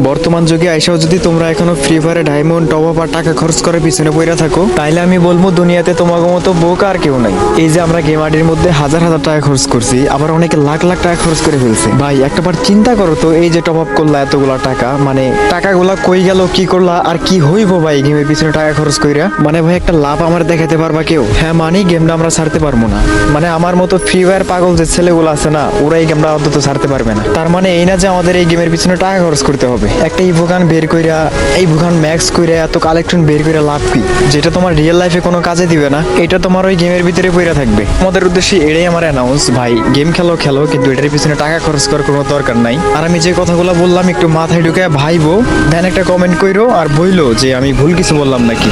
বর্তমান যুগে আইসাও যদি তোমরা এখনো ফ্রি ফায়ারে ডায়মন্ড টপ আপ আর টাকা খরচ করার পিছনে পড়ে থাকো, তাইলে আমি বলবো দুনিয়াতে তোমাকে মতো বোকা আর কেউ নাই। এই যে আমরা গেম আইডির মধ্যে হাজার হাজার টাকা খরচ করছি, আবার অনেকে লাখ লাখ টাকা খরচ করে ফেলছে। ভাই একটাবার চিন্তা করো তো, এই যে টপ আপ করলা এতগুলা টাকা, মানে টাকাগুলা কই গেল, কি করলা আর কি হইব ভাই গেমের পিছনে টাকা খরচ কইরা? মানে ভাই একটা লাভ আমার দেখাতে পারবা কেউ? হ্যাঁ মানে গেমটা আমরা ছাড়তে পারবো না। মানে আমার মতো ফ্রি ফায়ার পাগল যে ছেলেগুলো আছে না, ওরা এই গেমটা অন্তত ছাড়তে পারবে না। তার মানে এই না যে আমাদের এই গেমের পিছনে টাকা খরচ করতে হবে। একটা ইভোগান বের কইরা, এই ভুগান ম্যাক্স কইরা, এত কালেকশন বের কইরা লাভ কি, যেটা তোমার রিয়েল লাইফে কোনো কাজে দিবে না, এটা তোমার ওই গেমের ভিতরে পইরা থাকবে। আমাদের উদ্দেশ্যে এটাই আমার অ্যানাউন্স, ভাই গেম খেলো খেলো, কিন্তু এটার পিছনে টাকা খরচ করার কোনো দরকার নাই। আর আমি যে কথাগুলো বললাম একটু মাথায় ঢুকে ভাইবো, দেন একটা কমেন্ট কইরো আর বইলো যে আমি ভুল কিছু বললাম নাকি।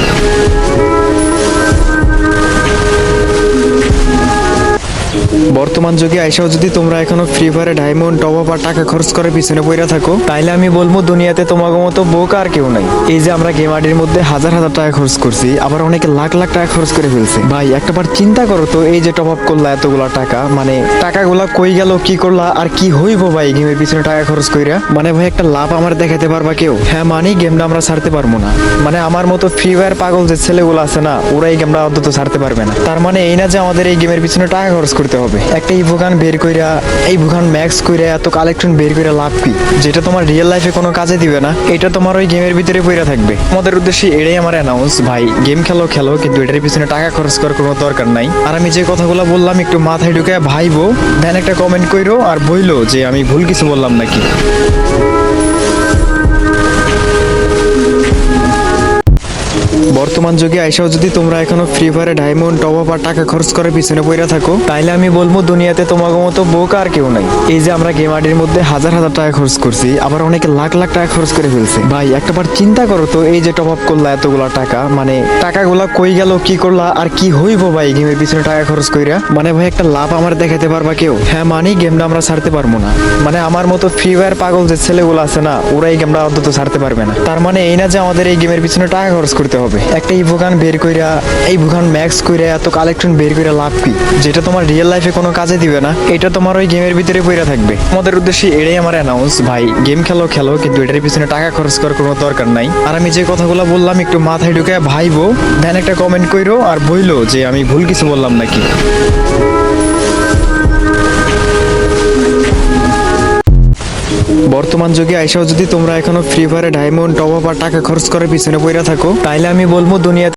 বর্তমান যুগে আইসাও যদি তোমরা এখনো ফ্রি ফায়ারে ডায়মন্ড টপ আপ আর টাকা খরচ করার পিছনে পড়ে থাকো, তাইলে আমি বলবো দুনিয়াতে তোমাকে মতো বোকা আর কেউ নাই। এই যে আমরা গেম আইডির মধ্যে হাজার হাজার টাকা খরচ করছি, আবার অনেকে লাখ লাখ টাকা খরচ করে ফেলছে। ভাই একটাবার চিন্তা করো তো, এই যে টপ আপ করলা এতগুলা টাকা, মানে টাকাগুলা কই গেল, কি করলা আর কি হইব ভাই গেমের পিছনে টাকা খরচ কইরা? মানে ভাই একটা লাভ আমার দেখাতে পারবা কেউ? হ্যাঁ মানে গেমটা আমরা ছাড়তে পারবো না। মানে আমার মতো ফ্রি ফায়ার পাগল যে ছেলেগুলো আছে না, ওরা এই গেমটা অন্তত ছাড়তে পারবে না। তার মানে এই না যে আমাদের এই গেমের পিছনে টাকা খরচ করতে হবে। একটা ইভোগান বের কইরা, এই ভুগান ম্যাক্স কইরা, এত কালেকশন বের কইরা লাভ কি, যেটা তোমার রিয়েল লাইফে কোনো কাজে দিবে না, এটা তোমার ওই গেমের ভিতরে পইরা থাকবে। আমাদের উদ্দেশ্যে এটাই আমার অ্যানাউন্স, ভাই গেম খেলো খেলো, কিন্তু এটার পিছনে টাকা খরচ করার কোনো দরকার নাই। আর আমি যে কথাগুলো বললাম একটু মাথায় ঢুকে ভাইবো, দেন একটা কমেন্ট কইরো আর বইলো যে আমি ভুল কিছু বললাম নাকি। বর্তমান যুগে আইসাও যদি তোমরা এখনো ফ্রি ফায়ারে ডায়মন্ড টপ আপ আর টাকা খরচ করার পিছনে পড়ে থাকো, তাইলে আমি বলবো দুনিয়াতে তোমাকে মতো বোকা আর কেউ নাই। এই যে আমরা গেম আইডির মধ্যে হাজার হাজার টাকা খরচ করছি, আবার অনেকে লাখ লাখ টাকা খরচ করে ফেলছে। ভাই একটাবার চিন্তা করো তো, এই যে টপ আপ করলা এতগুলা টাকা, মানে টাকাগুলা কই গেল, কি করলা আর কি হইব ভাই গেমের পিছনে টাকা খরচ কইরা? মানে ভাই একটা লাভ আমার দেখাতে পারবা কেউ? হ্যাঁ মানে গেমটা আমরা ছাড়তে পারবো না। মানে আমার মতো ফ্রি ফায়ার পাগল যে ছেলেগুলো আছে না, ওরা এই গেমটা অন্তত ছাড়তে পারবে না। তার মানে এই না যে আমাদের এই গেমের পিছনে টাকা খরচ করতে হবে। একটা ইভোগান বের কইরা, এই ভুগান ম্যাক্স কইরা, এত কালেকশন বের কইরা লাভ কি, যেটা তোমার রিয়েল লাইফে কোনো কাজে দিবে না, এটা তোমার ওই গেমের ভিতরে পইরা থাকবে। আমাদের উদ্দেশ্যে এটাই আমার অ্যানাউন্স, ভাই গেম খেলো খেলো, কিন্তু এটার পিছনে টাকা খরচ করার কোনো দরকার নাই। আর আমি যে কথাগুলো বললাম একটু মাথায় ঢুকে ভাইবো, দেন একটা কমেন্ট কইরো আর বইলো যে আমি ভুল কিছু বললাম নাকি। বর্তমান যুগে আইসাও যদি তোমরা এখনো ফ্রি ফায়ারে ডায়মন্ড টপ আপ আর টাকা খরচ করার পিছনে পড়ে থাকো, তাইলে আমি বলবো দুনিয়াতে